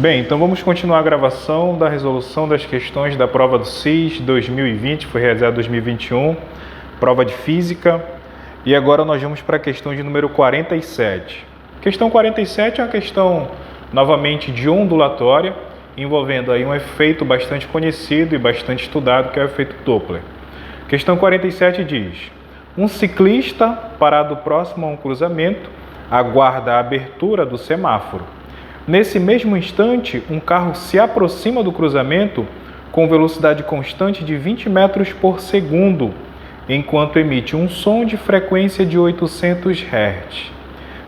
Bem, então vamos continuar a gravação da resolução das questões da prova do SIS 2020, foi realizada em 2021, prova de Física, e agora nós vamos para a questão de número 47. Questão 47 é uma questão, novamente, de ondulatória, envolvendo aí um efeito bastante conhecido e bastante estudado, que é o efeito Doppler. Questão 47 diz: um ciclista parado próximo a um cruzamento aguarda a abertura do semáforo. Nesse mesmo instante, um carro se aproxima do cruzamento com velocidade constante de 20 metros por segundo, enquanto emite um som de frequência de 800 Hz.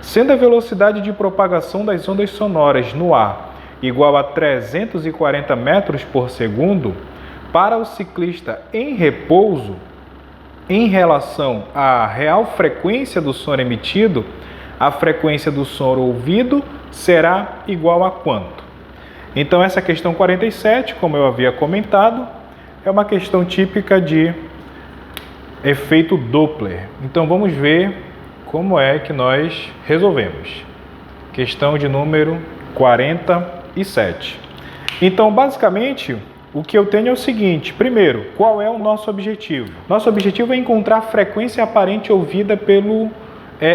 Sendo a velocidade de propagação das ondas sonoras no ar igual a 340 metros por segundo, para o ciclista em repouso, em relação à real frequência do som emitido, a frequência do som ouvido será igual a quanto? Então, essa questão 47, como eu havia comentado, é uma questão típica de efeito Doppler. Então, vamos ver como é que nós resolvemos. Questão de número 47. Então, basicamente, o que eu tenho é o seguinte: primeiro, qual é o nosso objetivo? Nosso objetivo é encontrar a frequência aparente ouvida pelo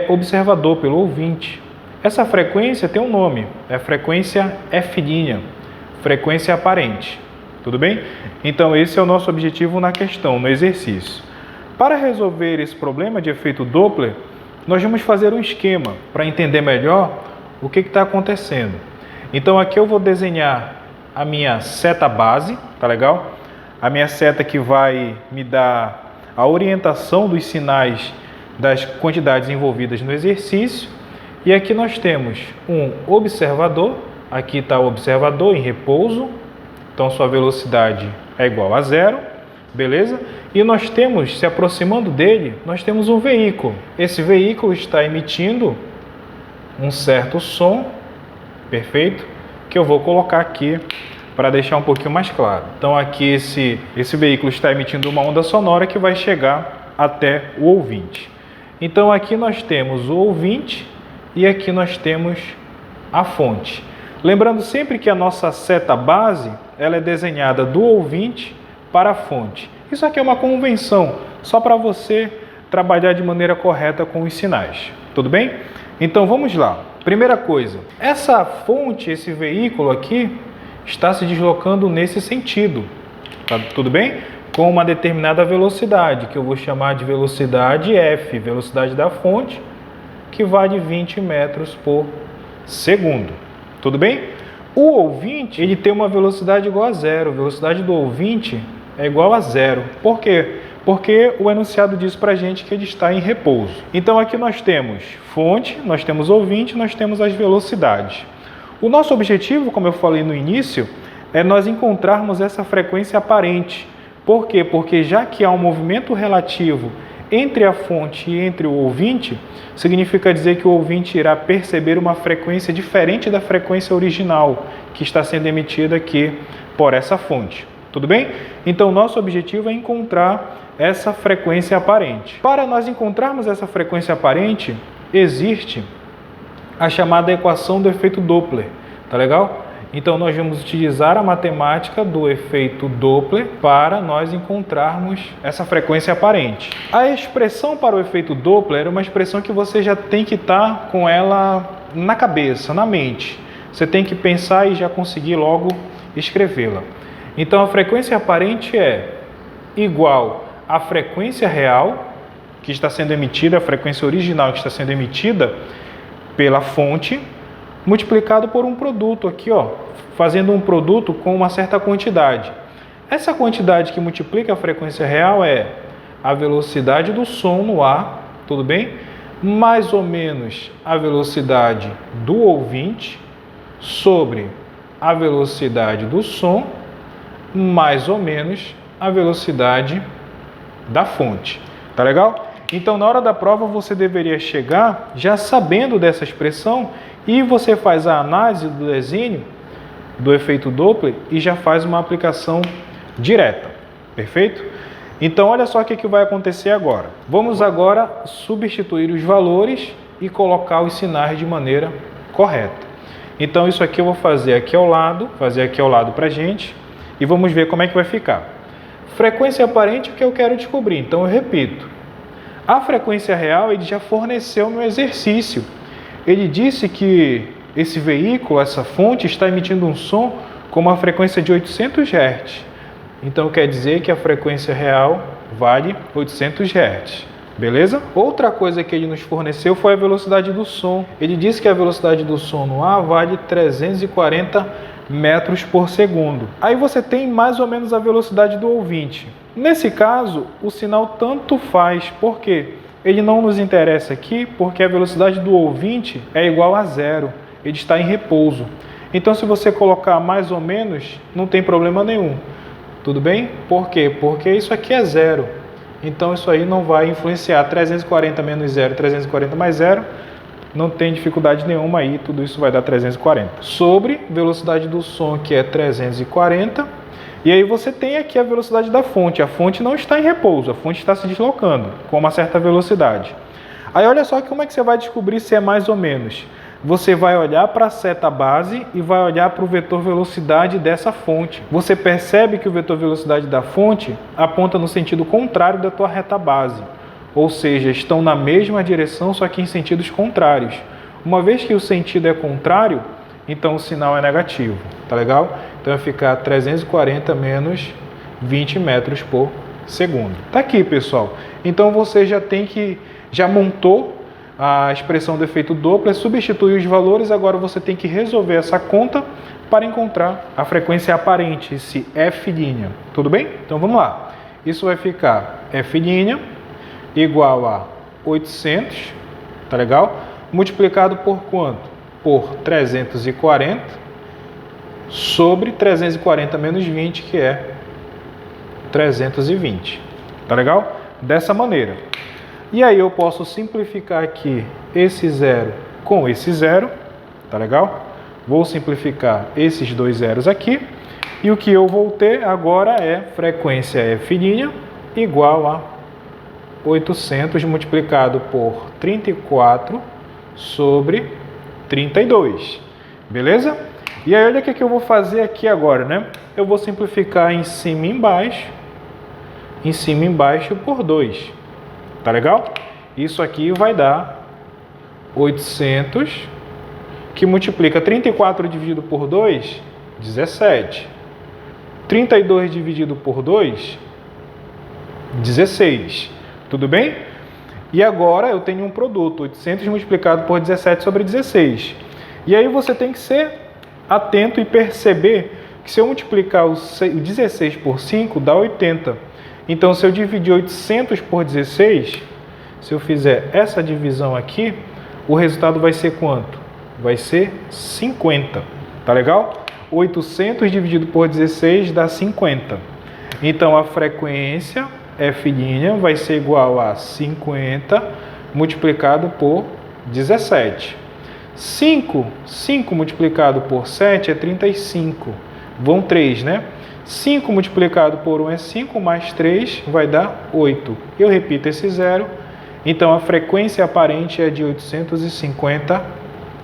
observador, pelo ouvinte. Essa frequência tem um nome, é a frequência F', frequência aparente. Tudo bem? Então, esse é o nosso objetivo na questão, no exercício. Para resolver esse problema de efeito Doppler, nós vamos fazer um esquema para entender melhor o que está acontecendo. Então, aqui eu vou desenhar a minha seta base, tá legal? A minha seta que vai me dar a orientação dos sinais das quantidades envolvidas no exercício. E aqui nós temos um observador, aqui está o observador em repouso, então sua velocidade é igual a 0, beleza? E nós temos, se aproximando dele, nós temos um veículo. Esse veículo está emitindo um certo som, perfeito? Que eu vou colocar aqui para deixar um pouquinho mais claro. Então aqui esse veículo está emitindo uma onda sonora que vai chegar até o ouvinte. Então aqui nós temos o ouvinte e aqui nós temos a fonte. Lembrando sempre que a nossa seta base ela é desenhada do ouvinte para a fonte. Isso aqui é uma convenção, só para você trabalhar de maneira correta com os sinais. Tudo bem? Então vamos lá. Primeira coisa, essa fonte, esse veículo aqui, está se deslocando nesse sentido. Tá tudo bem? Com uma determinada velocidade, que eu vou chamar de velocidade F, velocidade da fonte, que vai de 20 metros por segundo. Tudo bem? O ouvinte, ele tem uma velocidade igual a 0. A velocidade do ouvinte é igual a 0. Por quê? Porque o enunciado diz para a gente que ele está em repouso. Então aqui nós temos fonte, nós temos ouvinte, nós temos as velocidades. O nosso objetivo, como eu falei no início, é nós encontrarmos essa frequência aparente. Por quê? Porque já que há um movimento relativo entre a fonte e entre o ouvinte, significa dizer que o ouvinte irá perceber uma frequência diferente da frequência original que está sendo emitida aqui por essa fonte. Tudo bem? Então, nosso objetivo é encontrar essa frequência aparente. Para nós encontrarmos essa frequência aparente, existe a chamada equação do efeito Doppler. Tá legal? Então, nós vamos utilizar a matemática do efeito Doppler para nós encontrarmos essa frequência aparente. A expressão para o efeito Doppler é uma expressão que você já tem que estar com ela na cabeça, na mente. Você tem que pensar e já conseguir logo escrevê-la. Então, a frequência aparente é igual à frequência real que está sendo emitida, a frequência original que está sendo emitida pela fonte, multiplicado por um produto aqui, ó, fazendo um produto com uma certa quantidade. Essa quantidade que multiplica a frequência real é a velocidade do som no ar, tudo bem? Mais ou menos a velocidade do ouvinte sobre a velocidade do som, mais ou menos a velocidade da fonte. Tá legal? Então, na hora da prova, você deveria chegar já sabendo dessa expressão e você faz a análise do desenho do efeito Doppler e já faz uma aplicação direta. Perfeito? Então, olha só o que vai acontecer agora. Vamos agora substituir os valores e colocar os sinais de maneira correta. Então isso aqui eu vou fazer aqui ao lado pra gente e vamos ver como é que vai ficar. Frequência aparente é o que eu quero descobrir, então eu repito. A frequência real ele já forneceu no exercício. Ele disse que esse veículo, essa fonte, está emitindo um som com uma frequência de 800 Hz. Então quer dizer que a frequência real vale 800 Hz. Beleza? Outra coisa que ele nos forneceu foi a velocidade do som. Ele disse que a velocidade do som no ar vale 340 metros por segundo. Aí você tem mais ou menos a velocidade do ouvinte. Nesse caso, o sinal tanto faz, porque ele não nos interessa aqui, porque a velocidade do ouvinte é igual a zero. Ele está em repouso. Então, se você colocar mais ou menos, não tem problema nenhum. Tudo bem? Por quê? Porque isso aqui é zero. Então, isso aí não vai influenciar. 340 menos 0, 340 mais 0, não tem dificuldade nenhuma aí. Tudo isso vai dar 340. Sobre velocidade do som, que é 340. E aí você tem aqui a velocidade da fonte. A fonte não está em repouso. A fonte está se deslocando com uma certa velocidade. Aí, olha só como é que você vai descobrir se é mais ou menos. Você vai olhar para a seta base e vai olhar para o vetor velocidade dessa fonte. Você percebe que o vetor velocidade da fonte aponta no sentido contrário da tua reta base. Ou seja, estão na mesma direção, só que em sentidos contrários. Uma vez que o sentido é contrário, então o sinal é negativo. Tá legal? Então vai ficar 340 menos 20 metros por segundo. Tá aqui, pessoal. Então você já montou a expressão do efeito Doppler, substitui os valores, agora você tem que resolver essa conta para encontrar a frequência aparente, esse F'. Tudo bem? Então vamos lá. Isso vai ficar F' igual a 800, tá legal? Multiplicado por quanto? Por 340 sobre 340 menos 20, que é 320. Tá legal? Dessa maneira. E aí eu posso simplificar aqui esse zero com esse zero, tá legal? Vou simplificar esses dois zeros aqui. E o que eu vou ter agora é frequência F' igual a 800 multiplicado por 34 sobre 32. Beleza? E aí olha o que eu vou fazer aqui agora, né? Eu vou simplificar em cima e embaixo por 2. Tá legal? Isso aqui vai dar 800, que multiplica 34 dividido por 2, 17. 32 dividido por 2, 16. Tudo bem? E agora eu tenho um produto, 800 multiplicado por 17 sobre 16. E aí você tem que ser atento e perceber que se eu multiplicar o 16 por 5, dá 80. Então, se eu dividir 800 por 16, se eu fizer essa divisão aqui, o resultado vai ser quanto? Vai ser 50. Tá legal? 800 dividido por 16 dá 50. Então, a frequência F' vai ser igual a 50 multiplicado por 17. 5 multiplicado por 7 é 35. Vão 3, né? 5 multiplicado por 1 é 5, mais 3 vai dar 8. Eu repito esse zero. Então, a frequência aparente é de 850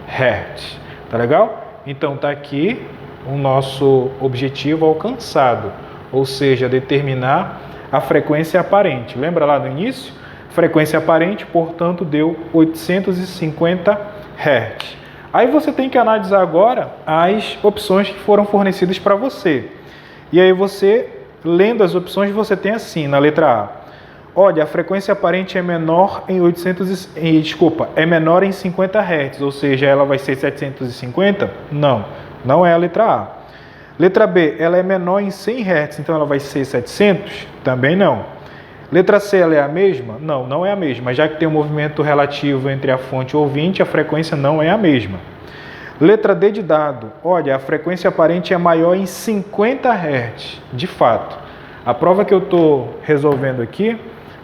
Hz. Tá legal? Então, tá aqui o nosso objetivo alcançado. Ou seja, determinar a frequência aparente. Lembra lá no início? Frequência aparente, portanto, deu 850 Hz. Aí você tem que analisar agora as opções que foram fornecidas para você. E aí você, lendo as opções, você tem assim, na letra A. Olha, a frequência aparente é menor em é menor em 50 Hz, ou seja, ela vai ser 750? Não, não é a letra A. Letra B, ela é menor em 100 Hz, então ela vai ser 700? Também não. Letra C, ela é a mesma? Não, não é a mesma. Já que tem um movimento relativo entre a fonte e o ouvinte, a frequência não é a mesma. Letra D de dado. Olha, a frequência aparente é maior em 50 Hz. De fato. A prova que eu estou resolvendo aqui,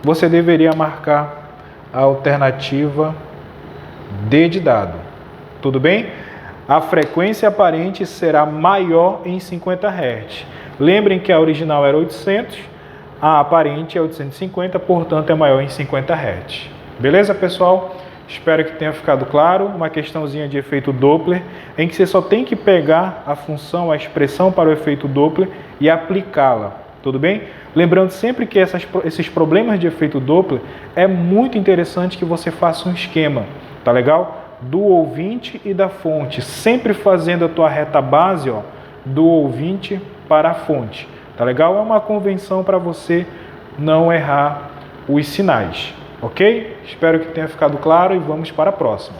você deveria marcar a alternativa D de dado. Tudo bem? A frequência aparente será maior em 50 Hz. Lembrem que a original era 800, a aparente é 850, portanto é maior em 50 Hz. Beleza, pessoal? Espero que tenha ficado claro. Uma questãozinha de efeito Doppler, em que você só tem que pegar a função, a expressão para o efeito Doppler e aplicá-la. Tudo bem? Lembrando sempre que esses problemas de efeito Doppler, é muito interessante que você faça um esquema, tá legal? Do ouvinte e da fonte, sempre fazendo a tua reta base, ó, do ouvinte para a fonte, tá legal? É uma convenção para você não errar os sinais, ok? Espero que tenha ficado claro e vamos para a próxima.